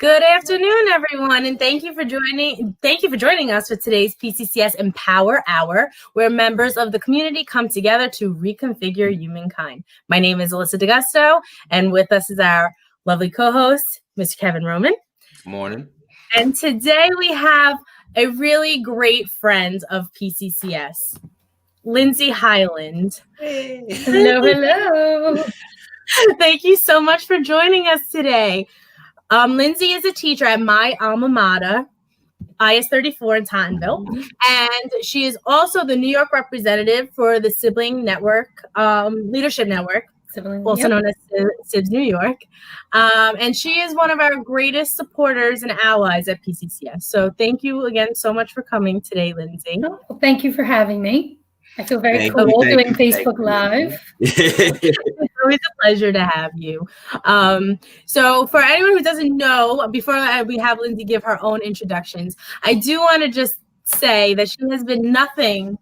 Good afternoon, everyone, and thank you for joining us for today's PCCS emPower Hour, where members of the community come together to reconfigure humankind. My name is Alyssa D'Agusto, and with us is our lovely co-host, Mr. Kevin Roman. Good morning. And today we have a really great friend of PCCS, Lindsay Hyland. Hey. Hello. Thank you so much for joining us today. Lindsay is a teacher at my alma mater, IS-34 in Tottenville, and she is also the New York representative for the Sibling Network, Leadership Network, also known as SIBS New York. And she is one of our greatest supporters and allies at PCCS. So thank you again so much for coming today, Lindsay. Well, thank you for having me. I feel very cool doing Facebook Live. It's always a pleasure to have you. So for anyone who doesn't know, before we have Lindsay give her own introductions, I do want to just say that she has been nothing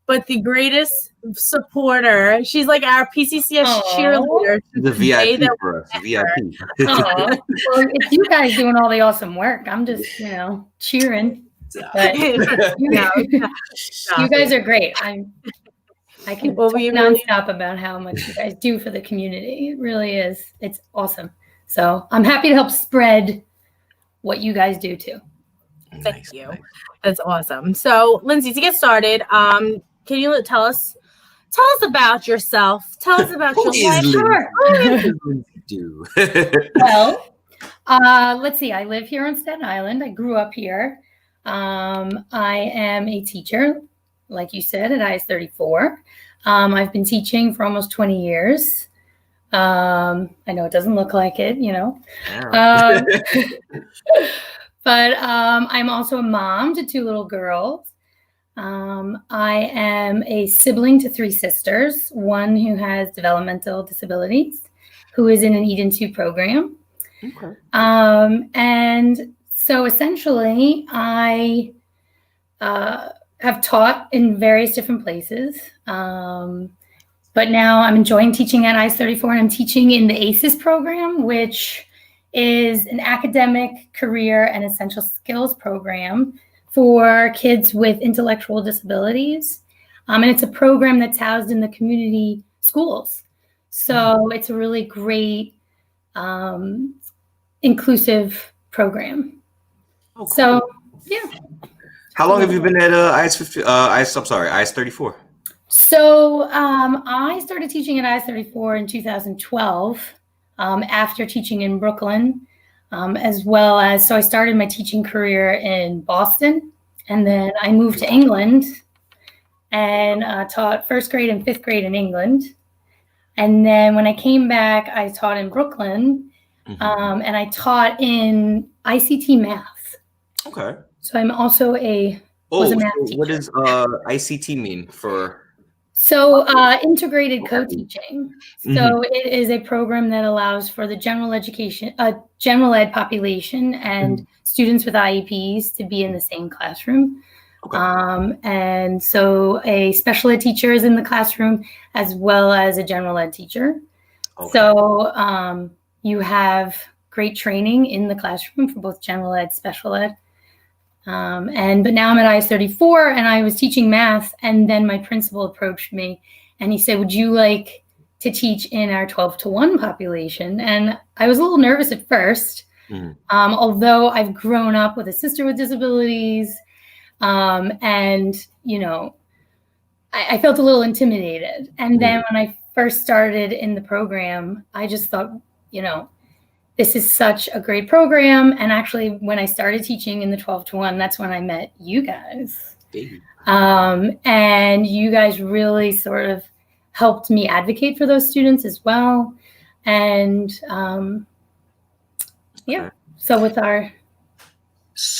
but the greatest supporter. She's like our PCCS cheerleader. The VIP for us, VIP. Well, it's you guys doing all the awesome work. I'm just, cheering. But you guys are great. I can talk nonstop about how much you guys do for the community. It really is. It's awesome. So I'm happy to help spread what you guys do too. Thank you. That's awesome. So Lindsay, to get started, can you tell us about yourself? Tell us about your life. Sure. Well, let's see. I live here on Staten Island. I grew up here. I am a teacher, like you said, at IS-34. I've been teaching for almost 20 years. I know it doesn't look like it, but I'm also a mom to 2 little girls. I am a sibling to 3 sisters, one who has developmental disabilities, who is in an Eden 2 program. Okay. And so essentially, I have taught in various different places, but now I'm enjoying teaching at IS-34, and I'm teaching in the ACES program, which is an academic, career, and essential skills program for kids with intellectual disabilities. And it's a program that's housed in the community schools. So it's a really great, inclusive program. Oh, cool. So, yeah. How long have you been at IS-34? So I started teaching at IS-34 in 2012 after teaching in Brooklyn, as well as, so I started my teaching career in Boston, and then I moved to England and taught 1st grade and 5th grade in England. And then when I came back, I taught in Brooklyn, and I taught in ICT math. Okay. So I'm also was a math teacher. What does ICT mean for? So integrated co-teaching. So it is a program that allows for the general ed population and students with IEPs to be in the same classroom. Okay. And so a special ed teacher is in the classroom as well as a general ed teacher. Okay. So you have great training in the classroom for both general ed, special ed. But now I'm at IS-34 and I was teaching math, and then my principal approached me and he said, would you like to teach in our 12-to-1 population? And I was a little nervous at first, although I've grown up with a sister with disabilities, and, I felt a little intimidated. And then when I first started in the program, I just thought, this is such a great program. And actually, when I started teaching in the 12-to-1, that's when I met you guys. And you guys really sort of helped me advocate for those students as well. And So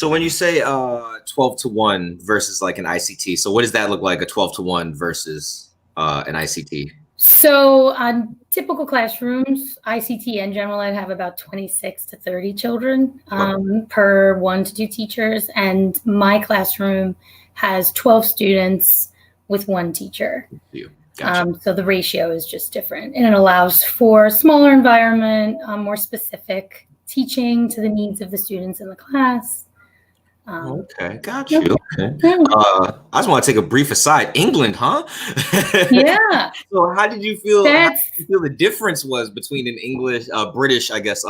when you say 12-to-1 versus like an ICT, so what does that look like, a 12-to-1 versus an ICT? So typical classrooms, ICT and general ed have about 26 to 30 children per 1 to 2 teachers. And my classroom has 12 students with 1 teacher. Gotcha. So the ratio is just different, and it allows for a smaller environment, more specific teaching to the needs of the students in the class. Okay, got you. Okay. I just want to take a brief aside. England, huh? Yeah. So how did you feel? How did you feel the difference was between an English, British, I guess,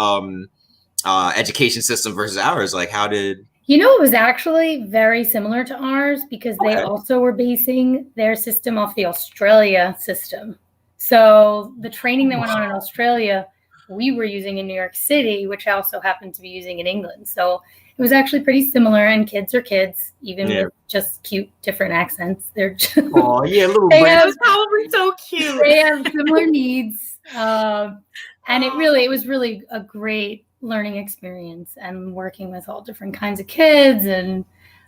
education system versus ours? Like, how did? You know, it was actually very similar to ours because they also were basing their system off the Australia system. So the training that went on in Australia, we were using in New York City, which I also happened to be using in England. So it was actually pretty similar, and kids are kids, even with just cute different accents. They're just, little That was probably so cute. They have similar needs, and it was really a great learning experience, and working with all different kinds of kids, and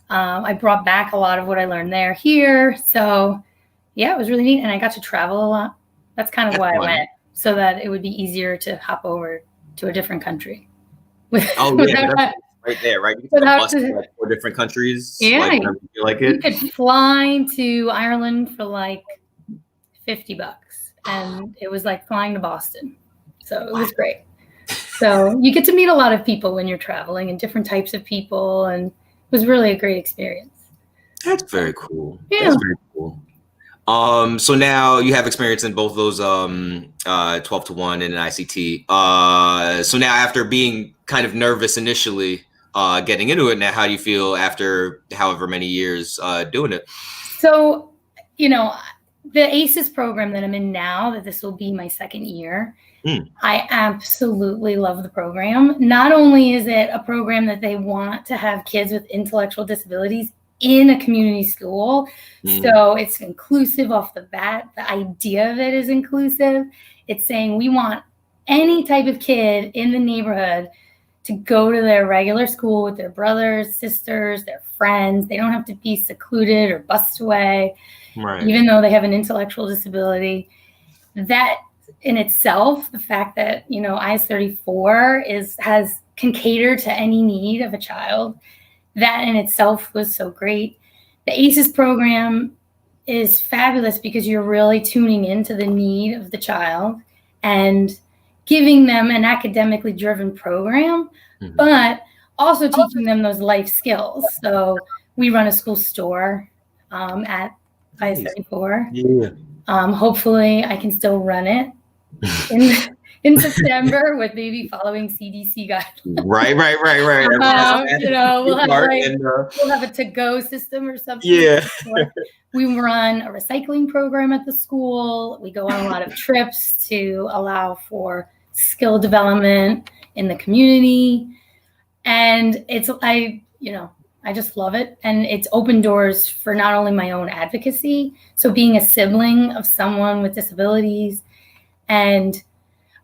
I brought back a lot of what I learned there here. So yeah, it was really neat, and I got to travel a lot. That's kind of why I went, so that it would be easier to hop over to a different country. Right there, right? You can bus to like 4 different countries. Yeah, like, you like it. You could fly to Ireland for like $50, and it was like flying to Boston. So it was great. So you get to meet a lot of people when you're traveling, and different types of people, and it was really a great experience. That's very cool. Yeah. That's very cool. So now you have experience in both those 12-to-1 and an ICT. So now, after being kind of nervous initially getting into it, now how do you feel after however many years doing it? So, you know, the ACES program that I'm in now, that this will be my 2nd year, I absolutely love the program. Not only is it a program that they want to have kids with intellectual disabilities in a community school, so it's inclusive off the bat. The idea of it is inclusive. It's saying we want any type of kid in the neighborhood to go to their regular school with their brothers, sisters, their friends. They don't have to be secluded or bussed away, even though they have an intellectual disability. That in itself, the fact that, you know, IS-34 can cater to any need of a child, that in itself was so great. The ACES program is fabulous because you're really tuning into the need of the child and giving them an academically driven program, but also teaching them those life skills. So we run a school store at IS-34. Yeah. Hopefully I can still run it in September with maybe following CDC guidelines. Right. You know, we'll have a to-go system or something. Yeah. We run a recycling program at the school. We go on a lot of trips to allow for skill development in the community. And I just love it. And it's opened doors for not only my own advocacy, so being a sibling of someone with disabilities and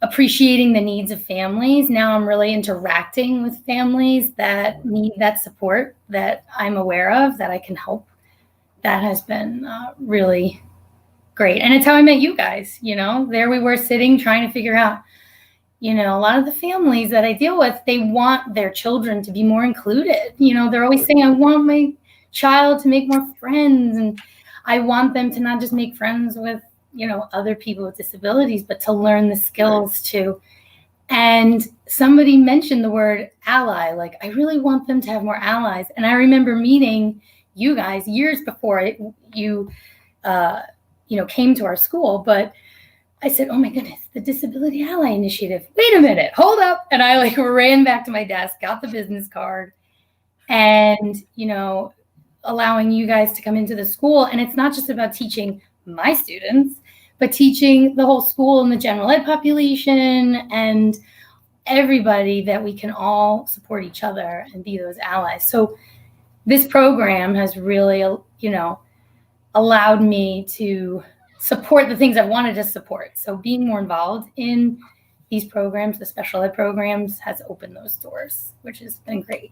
appreciating the needs of families. Now I'm really interacting with families that need that support that I'm aware of, that I can help. That has been really great. And it's how I met you guys. You know, there we were sitting trying to figure out, you know, a lot of the families that I deal with, they want their children to be more included. You know, they're always saying, I want my child to make more friends, and I want them to not just make friends with, you know, other people with disabilities, but to learn the skills too. And somebody mentioned the word ally, like, I really want them to have more allies. And I remember meeting you guys years before you came to our school, but I said, oh my goodness, the Disability Ally Initiative. Wait a minute, hold up. And I ran back to my desk, got the business card, and, you know, allowing you guys to come into the school. And it's not just about teaching my students, but teaching the whole school and the general ed population and everybody, that we can all support each other and be those allies. So this program has really, you know, allowed me to support the things I wanted to support. So being more involved in these programs, the special ed programs, has opened those doors, which has been great.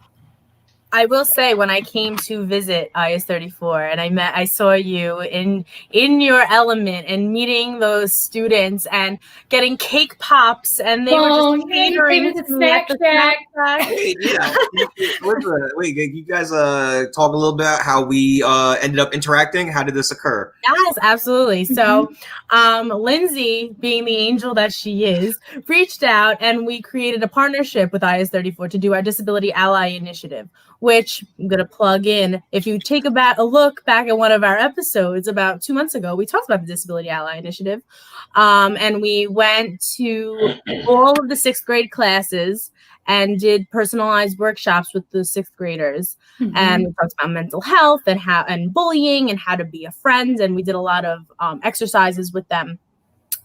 I will say, when I came to visit IS 34 and I saw you in your element and meeting those students and getting cake pops, and they were just catering to me at the snack shack. Wait, yeah. Wait, you guys talk a little bit about how we ended up interacting? How did this occur? Yes, absolutely. So Lindsay, being the angel that she is, reached out and we created a partnership with IS 34 to do our Disability Ally Initiative, which I'm going to plug in. If you take a look back at one of our episodes about 2 months ago, we talked about the Disability Ally Initiative. And we went to all of the 6th grade classes and did personalized workshops with the 6th graders. And we talked about mental health and bullying and how to be a friend. And we did a lot of exercises with them.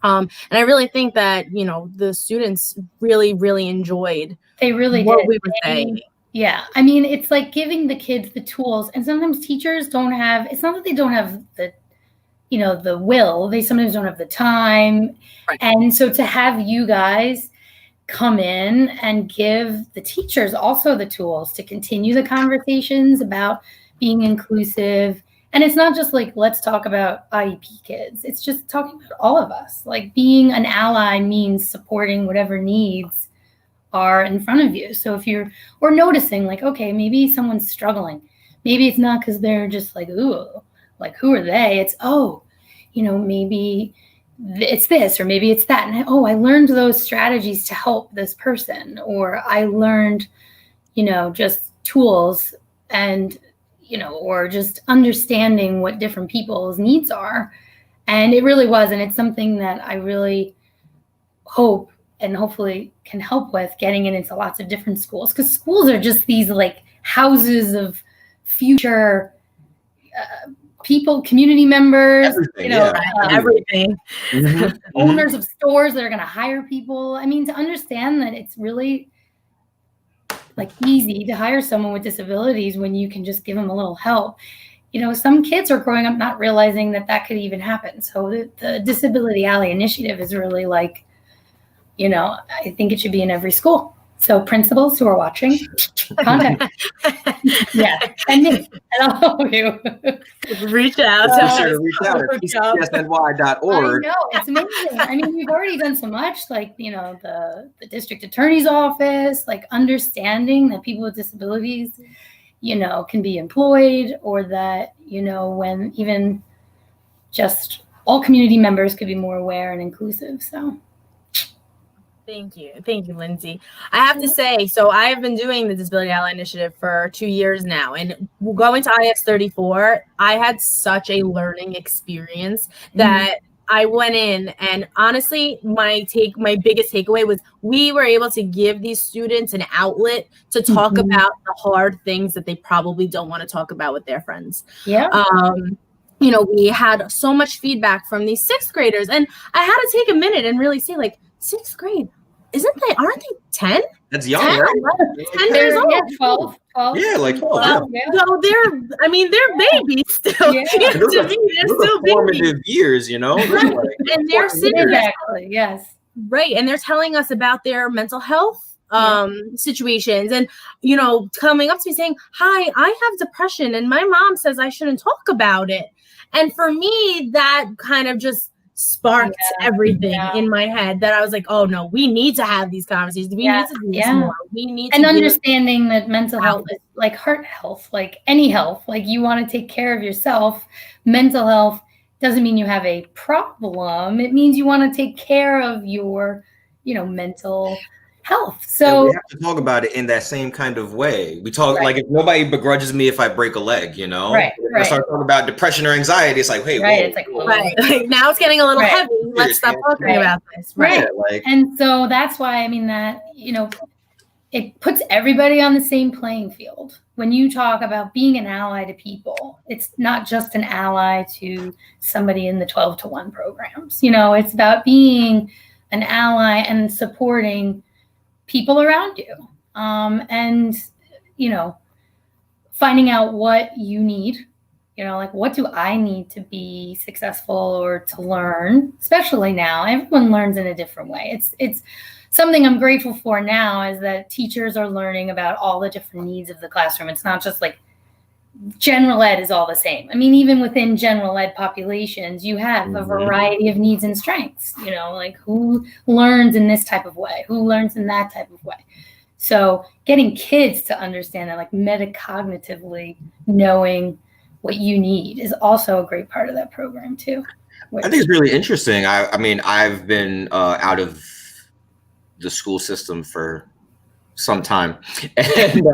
And I really think that, the students really, really enjoyed what we were saying. Yeah. I mean, it's like giving the kids the tools, and sometimes teachers don't have, it's not that they don't have the will, they sometimes don't have the time. Right. And so to have you guys come in and give the teachers also the tools to continue the conversations about being inclusive. And it's not just like, let's talk about IEP kids. It's just talking about all of us. Like, being an ally means supporting whatever needs are in front of you. So if you're noticing, like, okay, maybe someone's struggling. Maybe it's not because they're just like, ooh, like, who are they? It's, maybe it's this, or maybe it's that. And I learned those strategies to help this person, or I learned, just tools and, or just understanding what different people's needs are. And it really was. And it's something that I really hope and hopefully can help with getting it into lots of different schools, because schools are just these like houses of future people, community members, everything. Owners of stores that are going to hire people. I mean, to understand that it's really like easy to hire someone with disabilities when you can just give them a little help. Some kids are growing up not realizing that could even happen. So the Disability Ally Initiative is really like, I think it should be in every school. So principals who are watching, contact. Yeah, and me, and all of you. Reach out. Reach out at PCCSNY.org. I know, it's amazing. I mean, we've already done so much, like, the district attorney's office, like understanding that people with disabilities, can be employed, or that, when even just all community members could be more aware and inclusive. So. Thank you, Lindsay. I have to say, so I have been doing the Disability Ally Initiative for 2 years now, and going to IS 34, I had such a learning experience that I went in, and honestly, my biggest takeaway was we were able to give these students an outlet to talk about the hard things that they probably don't want to talk about with their friends. Yeah. We had so much feedback from these 6th graders, and I had to take a minute and really say, like, 6th grade, aren't they 10? That's young, right? 10 years old. Yeah, 12. Yeah, like 12. So they're babies still. Yeah. To me, they're still formative years, and they're sitting exactly, yes. Right. And they're telling us about their mental health situations, and coming up to me saying, hi, I have depression and my mom says I shouldn't talk about it. And for me, that kind of just sparked everything in my head, that I was like, oh no, we need to have these conversations. We need to do this more. We need to understanding that mental health is like heart health, like any health. Like, you want to take care of yourself. Mental health doesn't mean you have a problem. It means you want to take care of your, mental health. So we have to talk about it in that same kind of way. We talk like, if nobody begrudges me if I break a leg, Right. I start talking about depression or anxiety, it's like, hey, it's like, Like, now it's getting a little heavy. Let's stop talking about this. Right. And so that's why, I mean, that, it puts everybody on the same playing field. When you talk about being an ally to people, it's not just an ally to somebody in the 12-to-1 programs. It's about being an ally and supporting people around you, and finding out what you need You know, like, what do I need to be successful or to learn? Especially now, everyone learns in a different way. It's something I'm grateful for now, is that teachers are learning about all the different needs of the classroom. It's not just like general ed is all the same. I mean, even within general ed populations, you have a variety of needs and strengths, you know, like who learns in this type of way, who learns in that type of way. So getting kids to understand that, like metacognitively knowing what you need, is also a great part of that program too. I think it's really interesting. I mean, I've been out of the school system for some time, and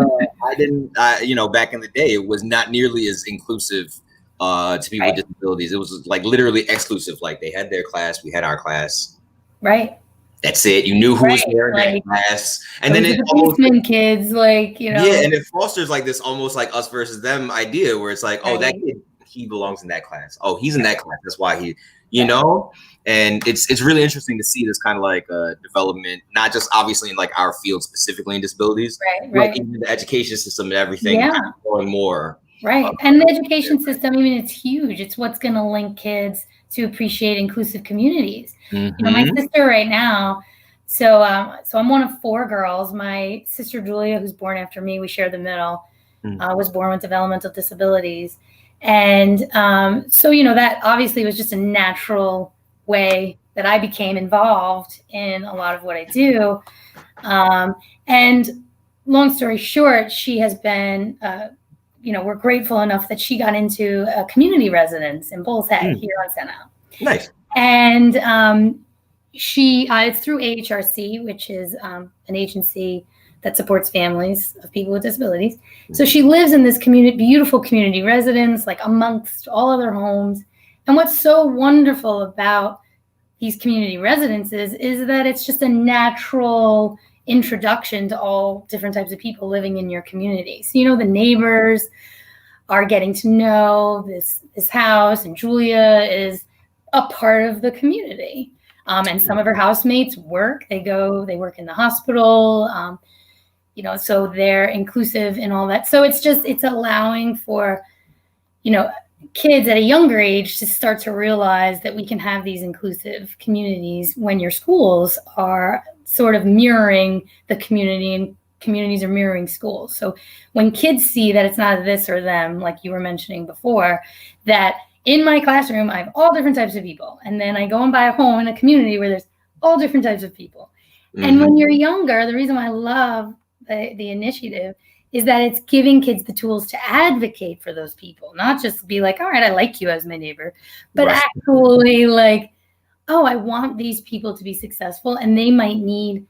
I didn't, you know, back in the day, it was not nearly as inclusive to people with disabilities. It was like literally exclusive. Like they had their class, we had our class. Right. That's it. You knew who was there in that class, and then it almost, kids, like, you know, and it fosters like this almost like us versus them idea, where it's like, oh, that kid, he belongs in that class. Oh, he's in that class. That's why he, you know. And it's really interesting to see this kind of like development, not just obviously in like our field specifically in disabilities, but even the education system and everything, kind of growing more. Right. And the education system, I mean, it's huge. It's what's going to link kids to appreciate inclusive communities. You know, my sister right now, so I'm one of 4 girls. My sister Julia, who's born after me, we share the middle, was born with developmental disabilities. And so, you know, that obviously was just a natural way that I became involved in a lot of what I do. And long story short, she has been, you know, we're grateful enough that she got into a community residence in Bull's Head here on Seno. Nice. And she, it's through AHRC, which is an agency that supports families of people with disabilities. So she lives in this beautiful community residence, like amongst all other homes. And what's so wonderful about these community residences is that it's just a natural introduction to all different types of people living in your community. So, you know, the neighbors are getting to know this house, and Julia is a part of the community. And some of her housemates work. They work in the hospital, you know, so they're inclusive in all that. So it's allowing for, you know, kids at a younger age to start to realize that we can have these inclusive communities when your schools are sort of mirroring the community, and communities are mirroring schools. So when kids see that it's not this or them, like you were mentioning before, that in my classroom, I have all different types of people. And then I go and buy a home in a community where there's all different types of people. And when you're younger, the reason why I love the initiative is that it's giving kids the tools to advocate for those people, not just be like, all right, I like you as my neighbor, but actually like, oh, I want these people to be successful, and they might need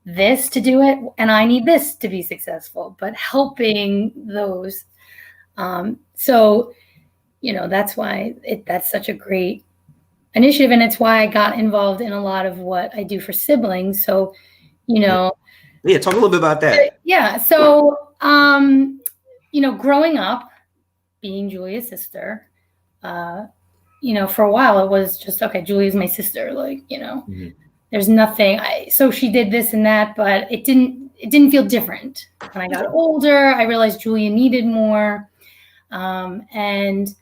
this to do it, and I need this to be successful, but helping those. So, you know, that's why that's such a great initiative, and it's why I got involved in a lot of what I do for siblings. So, you know. Yeah, talk a little bit about that. Yeah. So, you know, growing up, being Julia's sister, you know, for a while it was just, okay, Julia's my sister. Like, you know, there's nothing. So she did this and that, but it didn't feel different. When I got older, I realized Julia needed more. And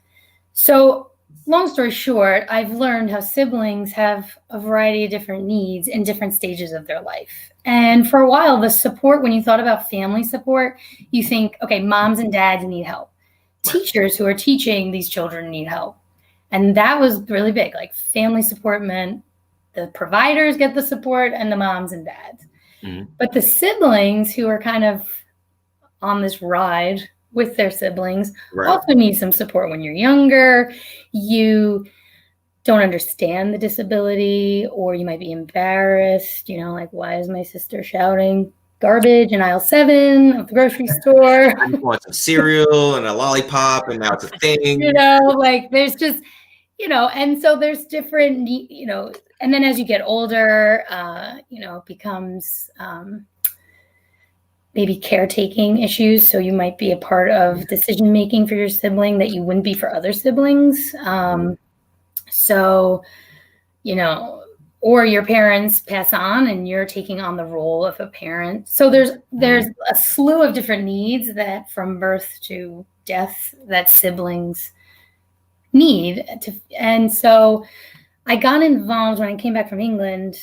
so long story short, I've learned how siblings have a variety of different needs in different stages of their life. And for a while, the support, when you thought about family support, you think, okay, moms and dads need help. Teachers who are teaching these children need help. And that was really big. Like, family support meant the providers get the support and the moms and dads. But the siblings who are kind of on this ride with their siblings also need some support. When you're younger, you don't understand the disability, or you might be embarrassed, you know, like, why is my sister shouting garbage in aisle 7 of the grocery store? I just want some cereal and a lollipop, and now it's a thing. You know, like, there's just, you know, and so there's different, you know, and then as you get older, you know, it becomes maybe caretaking issues. So you might be a part of decision making for your sibling that you wouldn't be for other siblings. So, you know, or your parents pass on and you're taking on the role of a parent. So there's a slew of different needs that from birth to death that siblings need to. And so I got involved when I came back from England.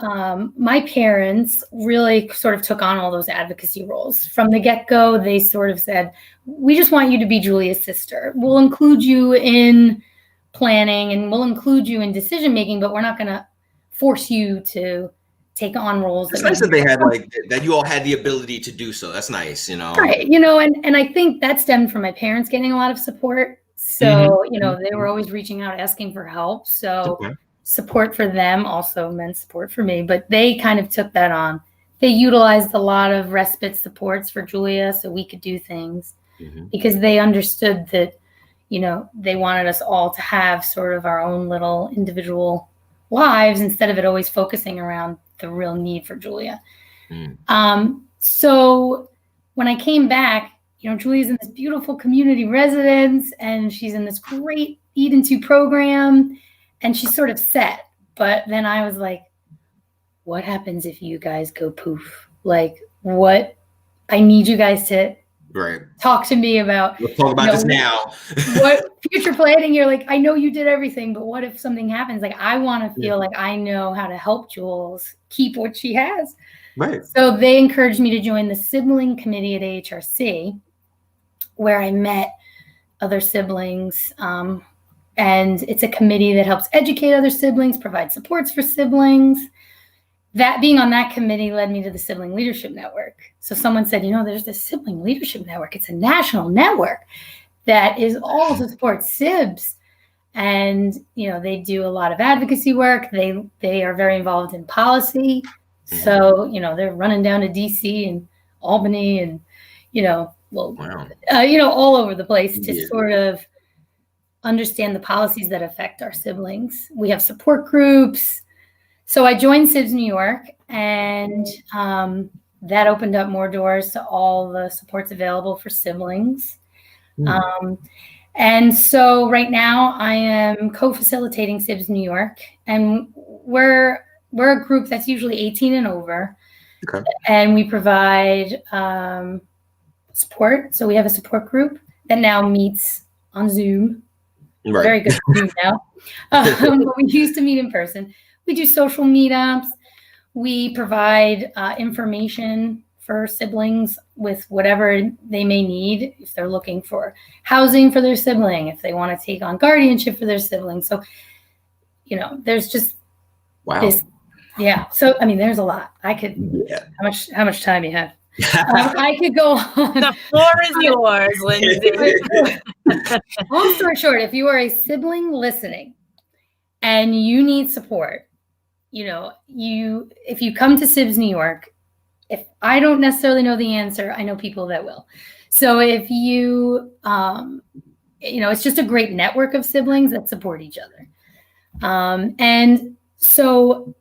My parents really sort of took on all those advocacy roles. From the get-go, they sort of said, we just want you to be Julia's sister. We'll include you in planning and we'll include you in decision-making, but we're not going to force you to take on roles. It's nice that they had that you all had the ability to do so. That's nice, Right. And I think that stemmed from my parents getting a lot of support. So, they were always reaching out, asking for help. So support for them also meant support for me, but they kind of took that on. They utilized a lot of respite supports for Julia so we could do things because they understood that, they wanted us all to have sort of our own little individual lives instead of it always focusing around the real need for Julia. So when I came back, Julia's in this beautiful community residence and she's in this great Eat Into program and she's sort of set. But then I was like, what happens if you guys go poof? Like, what? I need you guys to talk to me about. Let's talk about this now. What future planning? You're like, I know you did everything, but what if something happens? Like, I want to feel like I know how to help Jules keep what she has. Right. So they encouraged me to join the sibling committee at AHRC, where I met other siblings. And it's a committee that helps educate other siblings, provide supports for siblings. That being on that committee led me to the Sibling Leadership Network. So someone said, there's this Sibling Leadership Network. It's a national network that is all to support SIBs. And, they do a lot of advocacy work. They are very involved in policy. So, they're running down to DC and Albany and, all over the place to sort of understand the policies that affect our siblings. We have support groups. So I joined SIBS New York, and that opened up more doors to all the supports available for siblings. And so right now I am co-facilitating SIBS New York, and we're a group that's usually 18 and over. Okay. And we provide support. So we have a support group that now meets on Zoom. Right. Very good Zoom now. But we used to meet in person. We do social meetups. We provide information for siblings with whatever they may need. If they're looking for housing for their sibling, if they want to take on guardianship for their sibling. So, there's just this. Yeah. So, there's a lot. I could, how much time you have? I could go on. The floor is yours, Lindsay. Long story short, if you are a sibling listening and you need support, if you come to SIBS New York, if I don't necessarily know the answer, I know people that will. So if you, it's just a great network of siblings that support each other. And so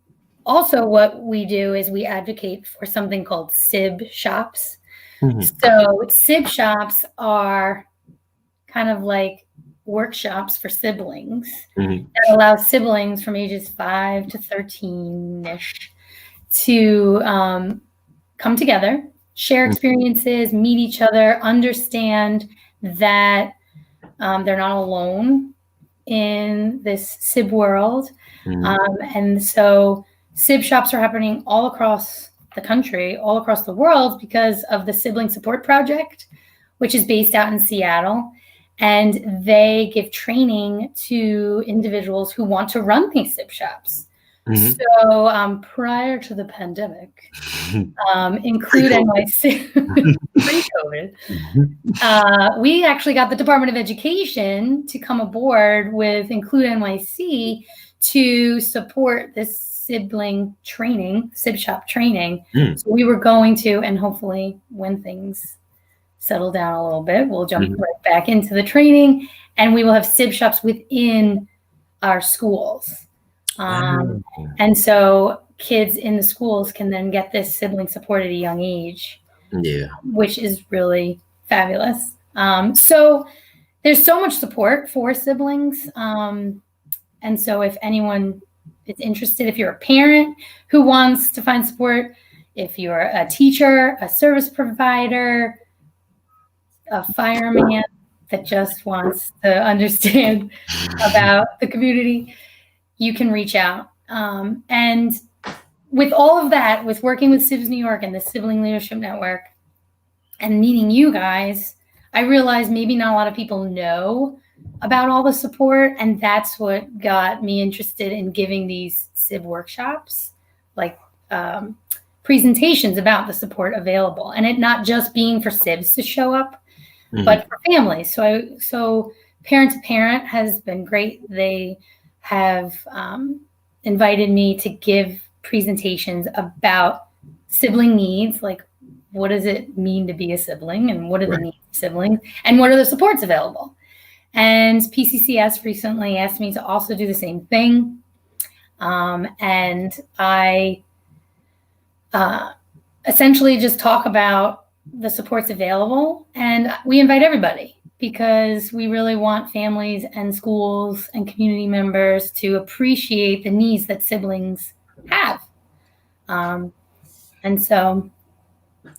also what we do is we advocate for something called SIB shops. So SIB shops are kind of like workshops for siblings that allow siblings from ages 5 to 13-ish to come together, share experiences, meet each other, understand that they're not alone in this SIB world. And so SIB shops are happening all across the country, all across the world because of the Sibling Support Project, which is based out in Seattle. And they give training to individuals who want to run these SIB shops. So prior to the pandemic, Include NYC, pre-COVID, we actually got the Department of Education to come aboard with Include NYC to support this sibling training, SIB shop training. So we were going to, and hopefully when things settle down a little bit, we'll jump right back into the training, and we will have SIB shops within our schools. And so kids in the schools can then get this sibling support at a young age, which is really fabulous. So there's so much support for siblings. And so if anyone is interested, if you're a parent who wants to find support, if you're a teacher, a service provider, a fireman, that just wants to understand about the community, you can reach out. And with all of that, with working with Sibs New York and the Sibling Leadership Network and meeting you guys, I realized maybe not a lot of people know about all the support. And that's what got me interested in giving these SIB workshops, like presentations about the support available, and it not just being for SIBs to show up, but for families. So Parent to Parent has been great. They have invited me to give presentations about sibling needs, like what does it mean to be a sibling, and what are the needs of siblings, and what are the supports available. And PCCS recently asked me to also do the same thing. And I essentially just talk about the supports available, and we invite everybody because we really want families and schools and community members to appreciate the needs that siblings have. And so,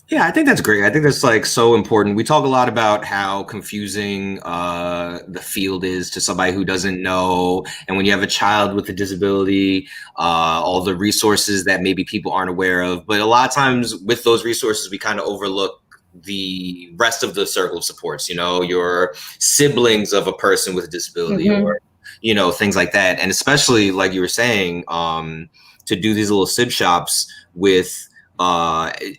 yeah, I think that's great. I think that's like so important. We talk a lot about how confusing the field is to somebody who doesn't know. And when you have a child with a disability, all the resources that maybe people aren't aware of. But a lot of times with those resources, we kind of overlook the rest of the circle of supports, you know, your siblings of a person with a disability or, you know, things like that. And especially like you were saying, to do these little SIB shops with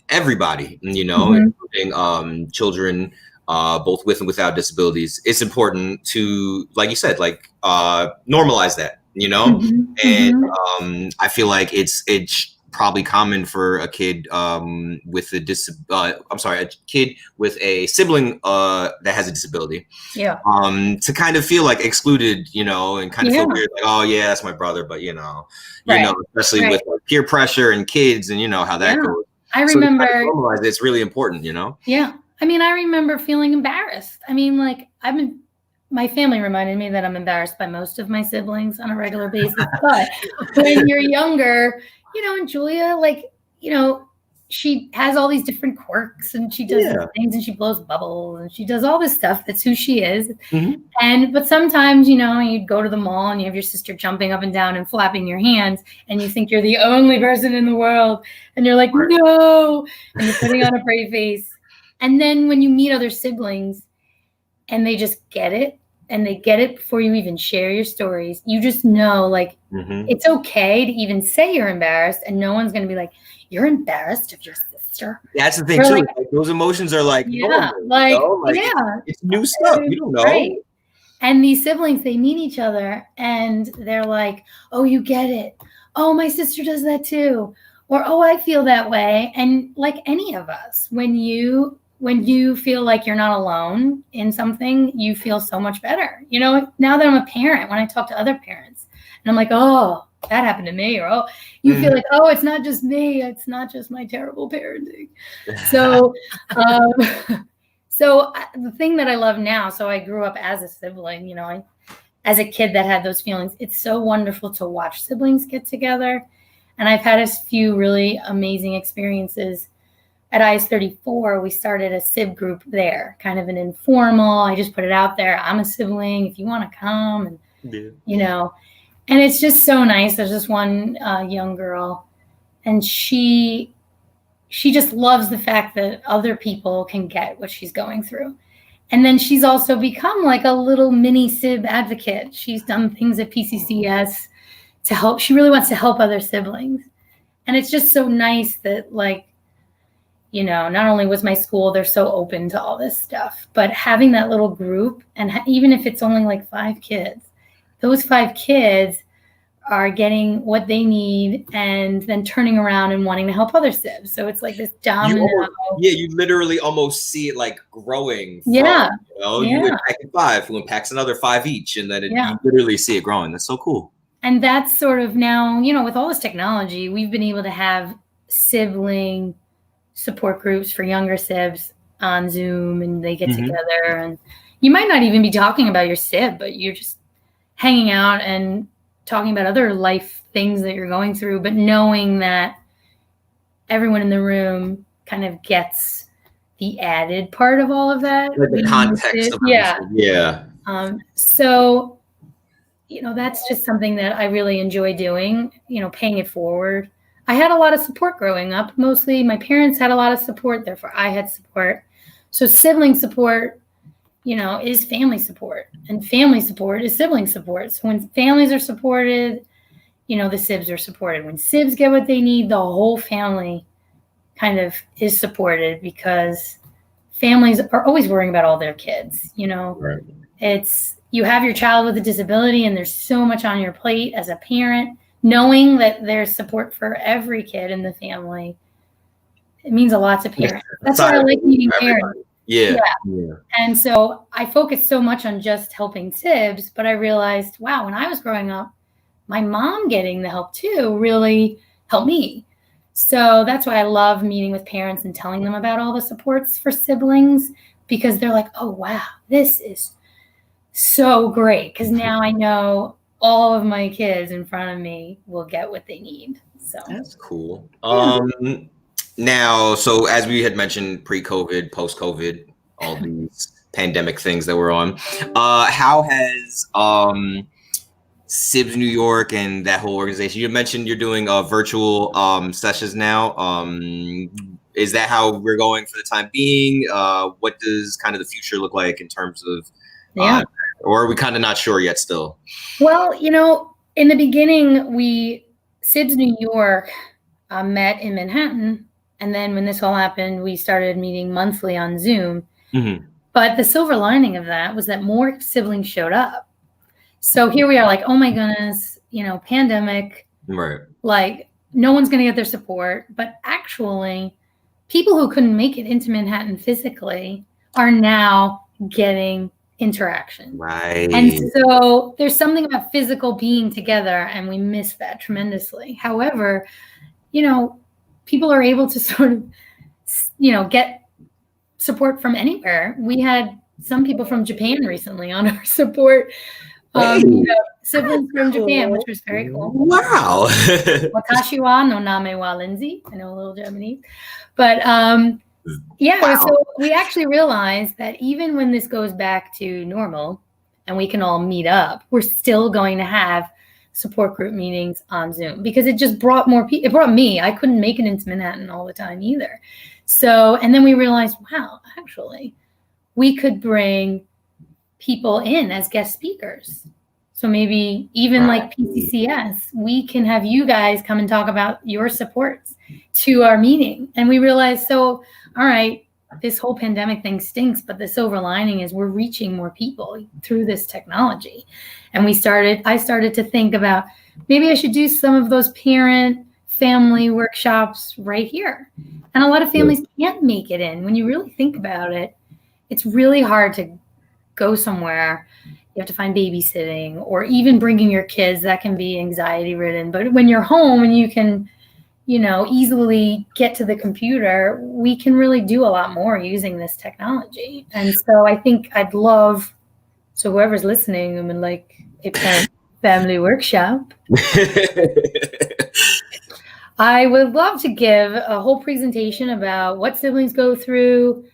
everybody, you know, including children, both with and without disabilities. It's important to, like you said, like normalize that, you know, and I feel like it's probably common for a kid with a kid with a sibling that has a disability, to kind of feel like excluded, you know, and kind of feel weird, like, oh yeah, that's my brother, but you know, especially with like, peer pressure and kids, and you know how that goes. I remember, so to kind of normalize it's really important, you know. I mean, I remember feeling embarrassed. I mean, like my family reminded me that I'm embarrassed by most of my siblings on a regular basis, but when you're younger, you know, and Julia, like, you know, she has all these different quirks, and she does things, and she blows bubbles, and she does all this stuff. That's who she is. But sometimes, you know, you'd go to the mall and you have your sister jumping up and down and flapping your hands, and you think you're the only person in the world, and you're like, no, and you're putting on a brave face. And then when you meet other siblings and they just get it, and they get it before you even share your stories, you just know, like, it's okay to even say you're embarrassed, and no one's going to be like, you're embarrassed of your sister. That's the thing, too. Like, those emotions are like, it's new stuff. You don't know. Right. And these siblings, they meet each other, and they're like, oh, you get it. Oh, my sister does that too. Or, oh, I feel that way. And like any of us, when you feel like you're not alone in something, you feel so much better. You know, now that I'm a parent, when I talk to other parents and I'm like, oh, that happened to me, or, oh, you feel like, oh, it's not just me. It's not just my terrible parenting. So, so the thing that I love now, so I grew up as a sibling, you know, as a kid that had those feelings. It's so wonderful to watch siblings get together. And I've had a few really amazing experiences. At IS 34, we started a SIB group there, kind of an informal. I just put it out there. I'm a sibling. If you want to come, and you know, and it's just so nice. There's this one young girl, and she just loves the fact that other people can get what she's going through. And then she's also become like a little mini SIB advocate. She's done things at PCCS to help. She really wants to help other siblings. And it's just so nice that, like, you know, not only was my school, they're so open to all this stuff, but having that little group, and even if it's only like 5 kids, those 5 kids are getting what they need and then turning around and wanting to help other sibs. So it's like this domino. You literally almost see it like growing. You know, you impact 5, who impacts another 5 each, and then you literally see it growing. That's so cool. And that's sort of now, you know, with all this technology, we've been able to have sibling support groups for younger sibs on Zoom, and they get together, and you might not even be talking about your sib, but you're just hanging out and talking about other life things that you're going through, but knowing that everyone in the room kind of gets the added part of all of that. Like the context of yeah. So, that's just something that I really enjoy doing, paying it forward. I had a lot of support growing up. Mostly my parents had a lot of support, therefore I had support. So sibling support, is family support, and family support is sibling support. So when families are supported, the sibs are supported. When sibs get what they need, the whole family kind of is supported, because families are always worrying about all their kids. Right. It's, you have your child with a disability and there's so much on your plate as a parent, knowing that there's support for every kid in the family. It means a lot to parents. That's why I like meeting parents. Yeah. And so I focused so much on just helping sibs, but I realized, wow, when I was growing up, my mom getting the help too really helped me. So that's why I love meeting with parents and telling them about all the supports for siblings, because they're like, oh, wow, this is so great. Because now I know all of my kids in front of me will get what they need. So that's cool. Now, so as we had mentioned, pre-COVID, post-COVID, all these pandemic things that we're on, how has SIBS New York and that whole organization, you mentioned you're doing virtual sessions now. Is that how we're going for the time being? What does kind of the future look like in terms of, or are we kind of not sure yet still? Well, in the beginning, SIBS New York met in Manhattan. And then when this all happened, we started meeting monthly on Zoom. Mm-hmm. But the silver lining of that was that more siblings showed up. So here we are, like, oh my goodness, pandemic. Right. Like, no one's going to get their support. But actually, people who couldn't make it into Manhattan physically are now getting interaction. Right. And so there's something about physical being together, and we miss that tremendously. However, people are able to sort of, get support from anywhere. We had some people from Japan recently on our support, siblings from Japan, which was very cool. Wow. Watashi wa no name wa Lindsay. I know a little Japanese. But so we actually realized that even when this goes back to normal and we can all meet up, we're still going to have support group meetings on Zoom, because it just brought more people. It brought me. I couldn't make it into Manhattan all the time either. So, and then we realized, wow, actually, we could bring people in as guest speakers. So maybe even like PCCS, we can have you guys come and talk about your supports to our meeting. And we realized, so, all right, this whole pandemic thing stinks, but the silver lining is we're reaching more people through this technology. And I started to think about, maybe I should do some of those parent family workshops right here. And a lot of families can't make it in. When you really think about it, it's really hard to go somewhere. You have to find babysitting, or even bringing your kids. That can be anxiety ridden. But when you're home and you can, easily get to the computer, we can really do a lot more using this technology. And so I think I'd love, so whoever's listening, I mean, like a parent family workshop, I would love to give a whole presentation about what siblings go through,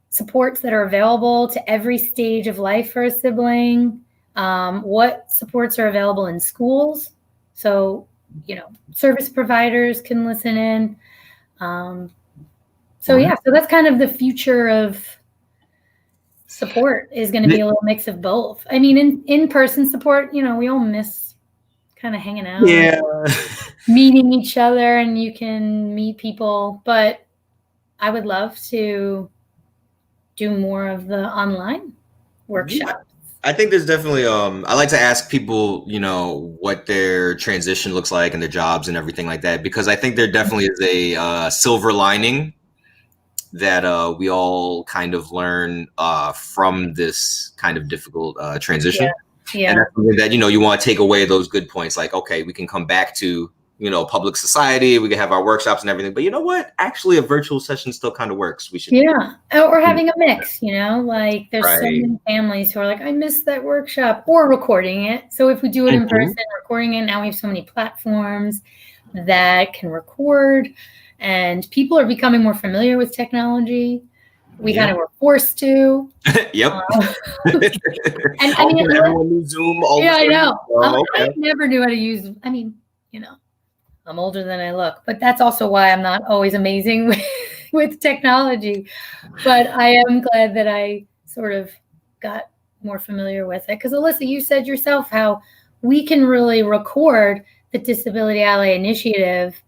supports that are available to every stage of life for a sibling, what supports are available in schools. So, service providers can listen in. So that's kind of the future of support, is going to be a little mix of both. I mean, in-person support, we all miss kind of hanging out, meeting each other, and you can meet people. But I would love to do more of the online workshops. I think there's definitely, I like to ask people, what their transition looks like and their jobs and everything like that, because I think there definitely is a silver lining that we all kind of learn from this kind of difficult transition. Yeah. And that's something that, you want to take away those good points. Like, okay, we can come back to, public society, we can have our workshops and everything, but you know what? Actually, a virtual session still kind of works. We should. Yeah. Or having a mix, like there's so many families who are like, I missed that workshop, or recording it. So if we do it in person, recording it, now we have so many platforms. that can record, and people are becoming more familiar with technology. We kind of were forced to. Yep. And I mean, everyone knew Zoom. Yeah, I know. Oh, okay. I never knew how to use. I mean, I'm older than I look, but that's also why I'm not always amazing with technology. But I am glad that I sort of got more familiar with it. Because Alyssa, you said yourself how we can really record the Disability Ally Initiative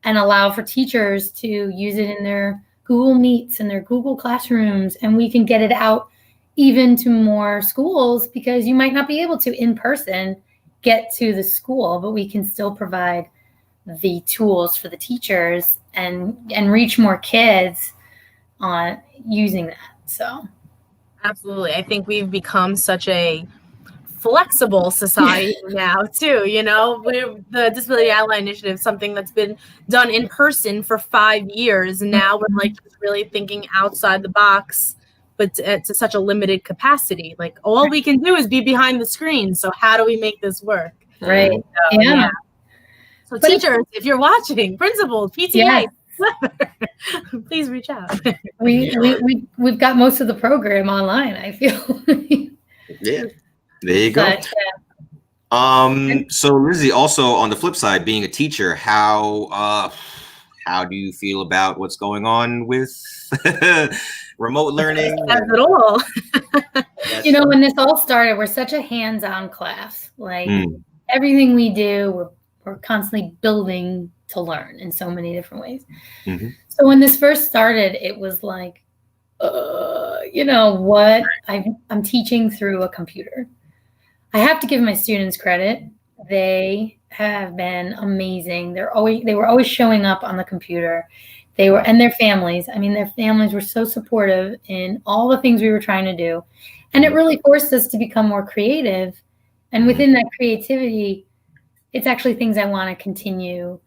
and allow for teachers to use it in their Google Meets and their Google Classrooms, and we can get it out even to more schools, because you might not be able to in person get to the school, but we can still provide the tools for the teachers and reach more kids on using that. So absolutely. I think we've become such a flexible society now too. The Disability Ally Initiative is something that's been done in person for 5 years, and now we're like just really thinking outside the box, but to such a limited capacity. Like, all we can do is be behind the screen, so how do we make this work? Right. Yeah. So teachers, if you're watching, principals, PTA, please reach out. We've got most of the program online, I feel. Yeah. There you go. So Lindsay, also on the flip side, being a teacher, how do you feel about what's going on with remote learning? Not at all. When this all started, we're such a hands-on class. Like everything we do, we're constantly building to learn in so many different ways. Mm-hmm. So when this first started, it was like, what? I'm teaching through a computer. I have to give my students credit. They have been amazing. They were always showing up on the computer. And their families. I mean, their families were so supportive in all the things we were trying to do. And it really forced us to become more creative. And within that creativity, it's actually things I want to continue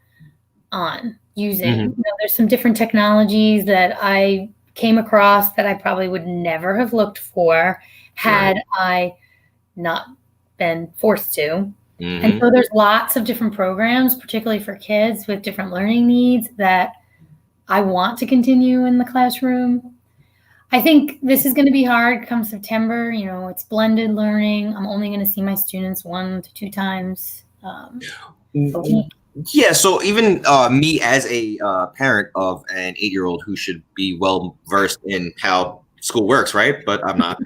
on using. There's some different technologies that I came across that I probably would never have looked for had I not been forced to. And so there's lots of different programs, particularly for kids with different learning needs, that I want to continue in the classroom. I think this is going to be hard come September. It's blended learning. I'm only going to see my students 1 to 2 times a week. Yeah, so even me as a parent of an 8-year-old who should be well versed in how school works, right? But I'm not.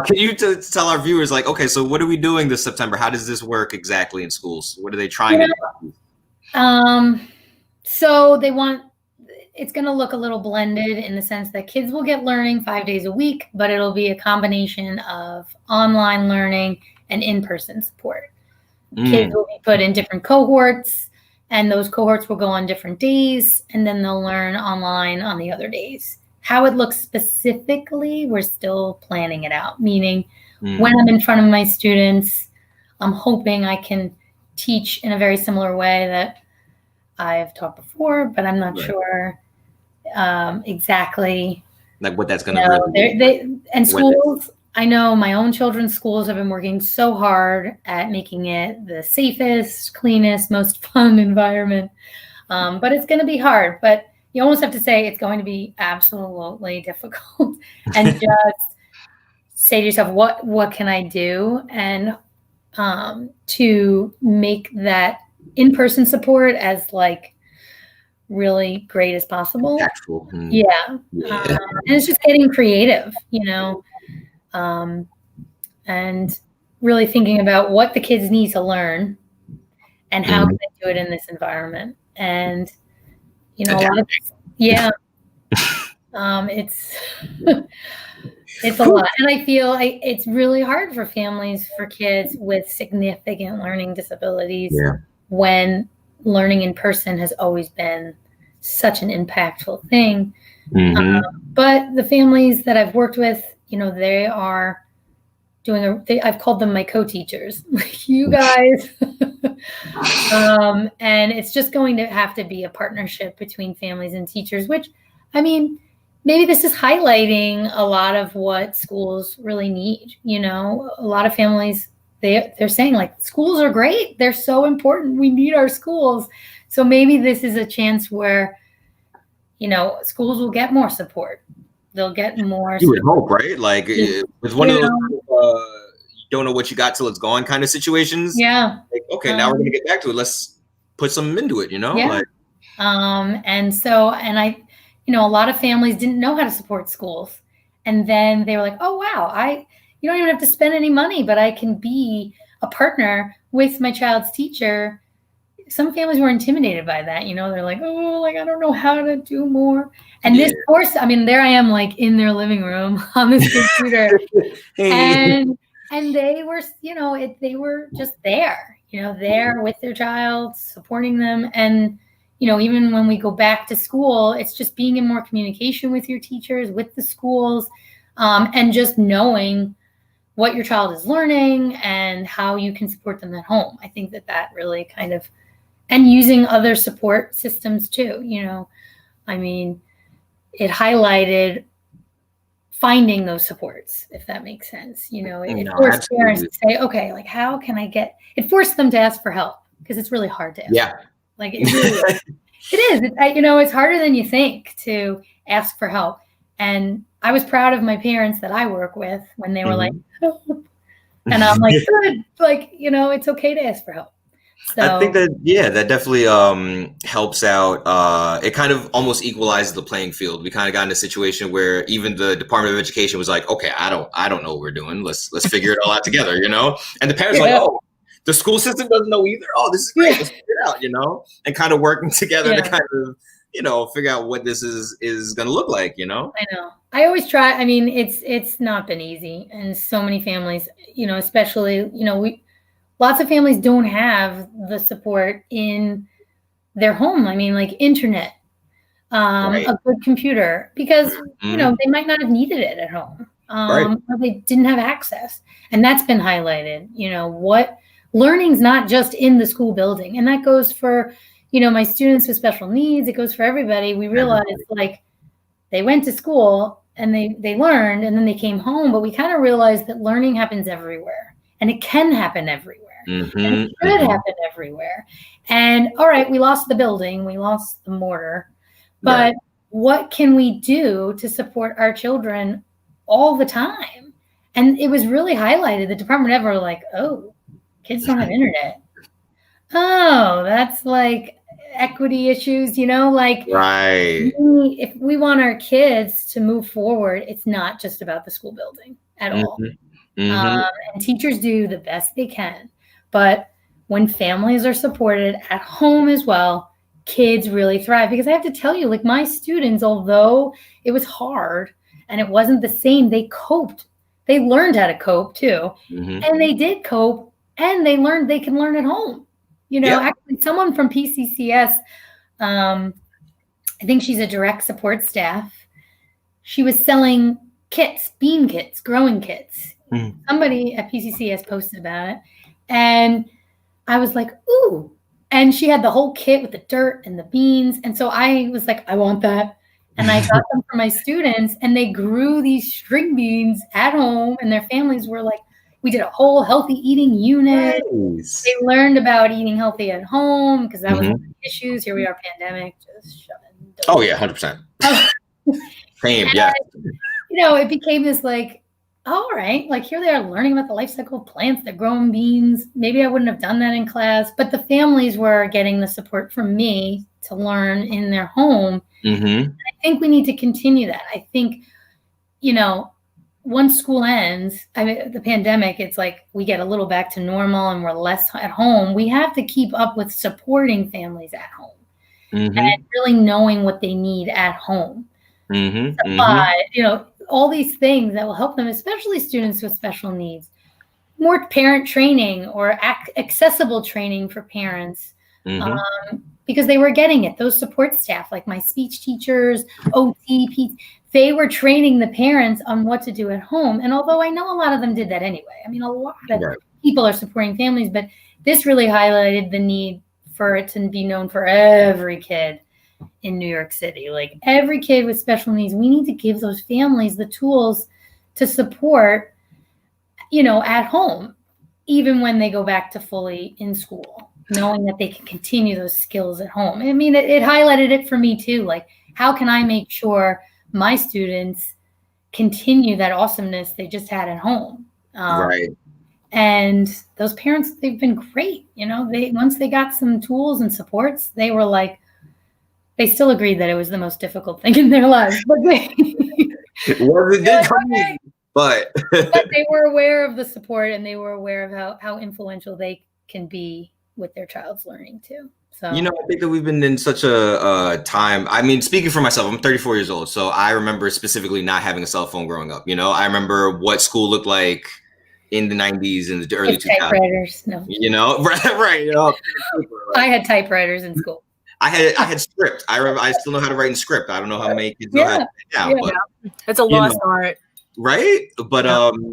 Can you tell our viewers, like, okay, so what are we doing this September? How does this work exactly in schools? What are they trying to do? So it's going to look a little blended in the sense that kids will get learning 5 days a week, but it'll be a combination of online learning and in-person support. Kids will be put in different cohorts, and those cohorts will go on different days, and then they'll learn online on the other days. How it looks specifically, we're still planning it out, meaning when I'm in front of my students, I'm hoping I can teach in a very similar way that I've taught before, but I'm not sure exactly. Like what that's going to really and schools, I know my own children's schools have been working so hard at making it the safest, cleanest, most fun environment. But it's going to be hard. But you almost have to say it's going to be absolutely difficult and just say to yourself, what can I do? And to make that in-person support as really great as possible. Yeah. And it's just getting creative, and really thinking about what the kids need to learn and how can they do it in this environment. And, a lot of, it's a lot. And I feel it's really hard for families, for kids with significant learning disabilities when learning in person has always been such an impactful thing. But the families that I've worked with, they are doing I've called them my co-teachers, you guys. And it's just going to have to be a partnership between families and teachers, which, I mean, maybe this is highlighting a lot of what schools really need. A lot of families they're saying like schools are great. They're so important. We need our schools. So maybe this is a chance where, schools will get more support. They'll get more. You would hope, right? Like it's one of those you don't know what you got till it's gone kind of situations. Yeah. Like, okay, now we're gonna get back to it. Let's put some into it, Yeah. Like, a lot of families didn't know how to support schools, and then they were like, "Oh wow, you don't even have to spend any money, but I can be a partner with my child's teacher." Some families were intimidated by that. They're like, "Oh, like I don't know how to do more." And this course, there I am, like in their living room on this computer, and they were, they were just there, there with their child, supporting them. And, even when we go back to school, it's just being in more communication with your teachers, with the schools, and just knowing what your child is learning and how you can support them at home. I think that really kind of, and using other support systems too, it highlighted finding those supports, if that makes sense. It forced parents to say, okay, like how can I it forced them to ask for help, because it's really hard to ask. Yeah. Like it really is. It is. It's harder than you think to ask for help. And I was proud of my parents that I work with when they were like, help. And I'm like, good, like, it's okay to ask for help. So, I think that definitely helps out. It kind of almost equalizes the playing field. We kind of got in a situation where even the Department of Education was like, okay, I don't know what we're doing. Let's figure it all out together, And the parents were like, oh, the school system doesn't know either. Oh, this is great. Let's figure it out, and kind of working together to kind of, figure out what this is going to look like, I know. I always try. It's not been easy. And so many families, especially, lots of families don't have the support in their home. Like internet, a good computer, because, they might not have needed it at home. Or they didn't have access. And that's been highlighted, what learning's not just in the school building. And that goes for, my students with special needs. It goes for everybody. We realized like they went to school and they learned, and then they came home, but we kind of realized that learning happens everywhere, and it can happen everywhere. And it should happen everywhere. And all right, we lost the building, we lost the mortar, but what can we do to support our children all the time? And it was really highlighted. The Department of Ed were like, oh, kids don't have internet. Oh, that's like equity issues, if we want our kids to move forward, it's not just about the school building at all. And teachers do the best they can. But when families are supported at home as well, kids really thrive. Because I have to tell you, like my students, although it was hard and it wasn't the same, they coped. They learned how to cope too. And they did cope, and they learned they can learn at home. Actually someone from PCCS, I think she's a direct support staff. She was selling kits, bean kits, growing kits. Somebody at PCCS posted about it. And I was like, ooh. And she had the whole kit with the dirt and the beans. And so I was like, I want that. And I got them for my students, and they grew these string beans at home, and their families were like, we did a whole healthy eating unit. Nice. They learned about eating healthy at home, because that was one of the issues. Here we are, pandemic, just shoving. Oh yeah, 100%. Same, yeah. It became this like, all right, like here they are learning about the life cycle of plants. They're growing beans. Maybe I wouldn't have done that in class, but the families were getting the support from me to learn in their home. I think we need to continue that. I think, once school ends, the pandemic, it's like we get a little back to normal and we're less at home. We have to keep up with supporting families at home and really knowing what they need at home. All these things that will help them, especially students with special needs. More parent training or accessible training for parents, because they were getting it. Those support staff, like my speech teachers, OT, PT, they were training the parents on what to do at home. And although I know a lot of them did that anyway, a lot of people are supporting families, but this really highlighted the need for it to be known for every kid in New York City. Like every kid with special needs, we need to give those families the tools to support, at home. even when they go back to fully in school, knowing that they can continue those skills at home. I mean, it highlighted it for me too. Like, how can I make sure my students continue that awesomeness they just had at home? Right. And those parents, they've been great. You know, once they got some tools and supports, they were like, they still agreed that it was the most difficult thing in their lives. But but they were aware of the support, and they were aware of how influential they can be with their child's learning too. So, you know, I think that we've been in such a time. I mean, speaking for myself, I'm 34 years old, so I remember specifically not having a cell phone growing up. You know, I remember what school looked like in the 90s and the early 2000s. Typewriters, no. You know, right. You know, I had typewriters in school. I had script. I remember. I still know how to write in script. I don't know how many kids know how to now. Yeah. But, it's a lost art. Right? But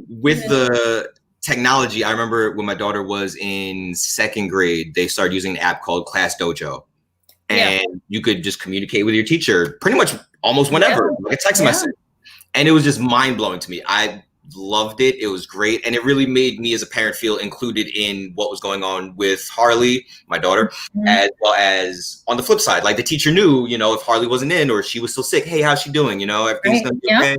with the technology, I remember when my daughter was in second grade, they started using an app called Class Dojo. And you could just communicate with your teacher pretty much almost whenever, like a text message. And it was just mind-blowing to me. I loved it. It was great. And it really made me as a parent feel included in what was going on with Harley, my daughter, as well as on the flip side. Like the teacher knew, you know, if Harley wasn't in or she was still sick, hey, how's she doing? You know, everything's going to be okay.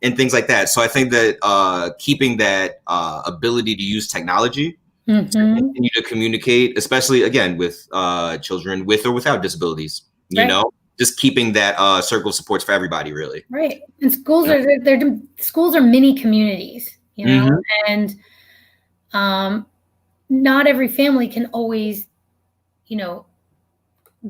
And things like that. So I think that keeping that ability to use technology to continue to communicate, especially again with children with or without disabilities, you know, just keeping that circle of supports for everybody, really. Right. And schools schools are mini communities, you know, and not every family can always, you know,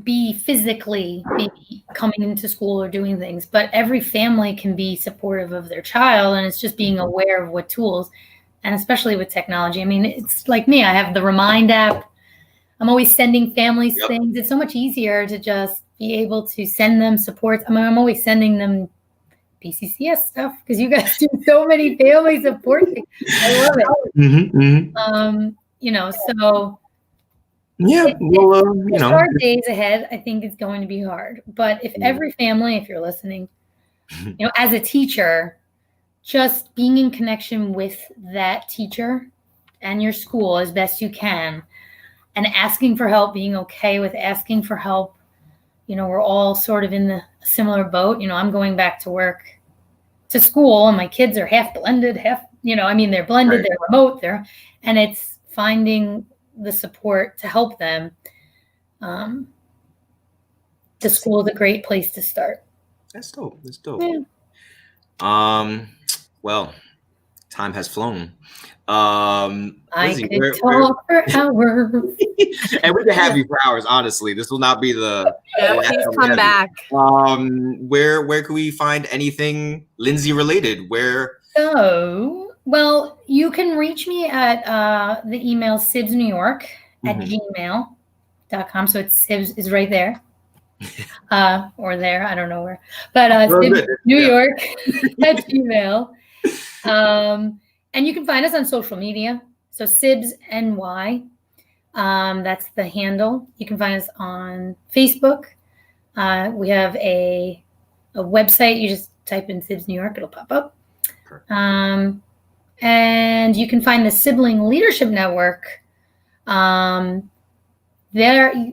be physically maybe coming into school or doing things, but every family can be supportive of their child, and it's just being aware of what tools, and especially with technology. I mean, it's like me, I have the Remind app. I'm always sending families things. It's so much easier to just be able to send them supports. I mean, I'm always sending them PCCS stuff because you guys do so many family support things. I love it. You know, so you know, hard days ahead. I think it's going to be hard. But if every family, if you're listening, you know, as a teacher, just being in connection with that teacher and your school as best you can, and asking for help, being okay with asking for help. You know, we're all sort of in the similar boat. You know, I'm going back to school, and my kids are half blended, half, you know, I mean, they're blended, they're remote, and it's finding the support to help them. The school is a great place to start. That's dope. Yeah. Well, time has flown. Lindsay, I could talk for hours. And we can have you for hours, honestly. This will not be the please come back. Where can we find anything Lindsay related? So, well, you can reach me at the email sibsnewyork@gmail.com. So it's Sibs is right there. Or there, I don't know where. But sibsnewyork@gmail. And you can find us on social media. So Sibs NY, that's the handle. You can find us on Facebook. We have a website. You just type in Sibs New York, it'll pop up. And you can find the Sibling Leadership Network. There,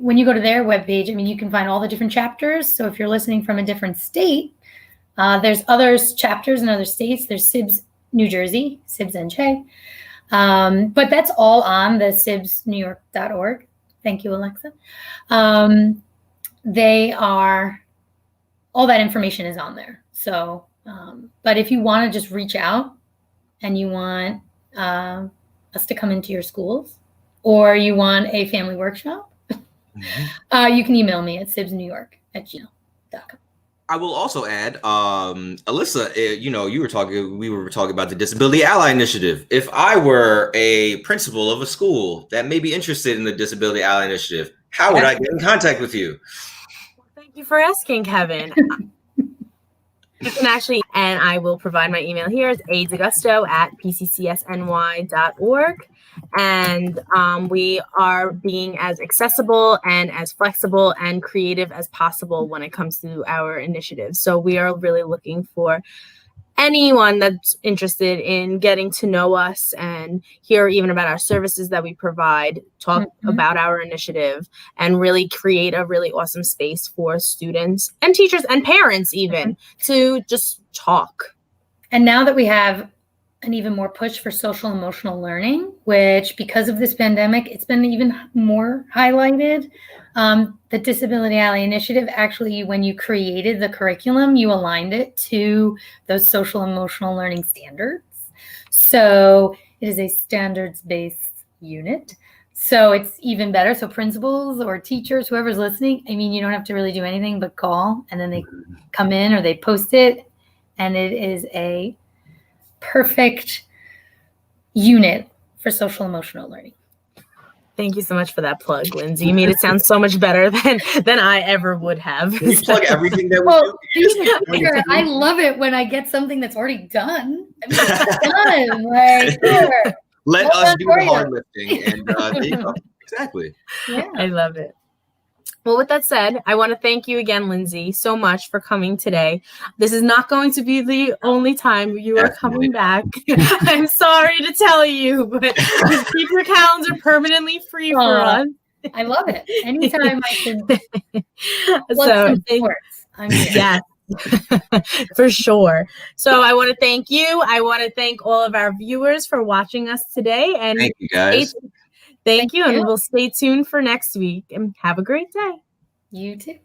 when you go to their webpage, I mean, you can find all the different chapters. So if you're listening from a different state, there's other chapters in other states. There's Sibs New Jersey, Sibs NJ. But that's all on the sibsnewyork.org. Thank you, Alexa. They are, all that information is on there. So, but if you want to just reach out and you want us to come into your schools, or you want a family workshop, you can email me at sibsnewyork@gmail.com. I will also add, Alyssa, you know, we were talking about the Disability Ally Initiative. If I were a principal of a school that may be interested in the Disability Ally Initiative, how would I get in contact with you? Well, thank you for asking, Kevin. You can actually, and I will provide my email here, is adeaugusto@pccsny.org. And we are being as accessible and as flexible and creative as possible when it comes to our initiatives. So we are really looking for anyone that's interested in getting to know us and hear even about our services that we provide, talk about our initiative, and really create a really awesome space for students and teachers and parents even to just talk. And now that we have an even more push for social emotional learning, which because of this pandemic, it's been even more highlighted. The Disability Alley Initiative, actually, when you created the curriculum, you aligned it to those social emotional learning standards. So it is a standards-based unit. So it's even better. So principals or teachers, whoever's listening, I mean, you don't have to really do anything but call, and then they come in or they post it, and it is a perfect unit for social emotional learning. Thank you so much for that plug, Lindsay. You made it sound so much better than I ever would have. You plug everything that we do. I love it when I get something that's already done. I mean, it's done. Like, here. Let us do the hard lifting. And there you go. Exactly. Yeah. I love it. Well, with that said, I want to thank you again, Lindsay, so much for coming today. This is not going to be the only time you are coming back. I'm sorry to tell you, but just keep your calendar permanently free for us. I love it. Anytime I can so, I'm here. Yes. For sure. So I want to thank you. I want to thank all of our viewers for watching us today. And thank you, guys. Thank you. And we'll stay tuned for next week. And have a great day. You too.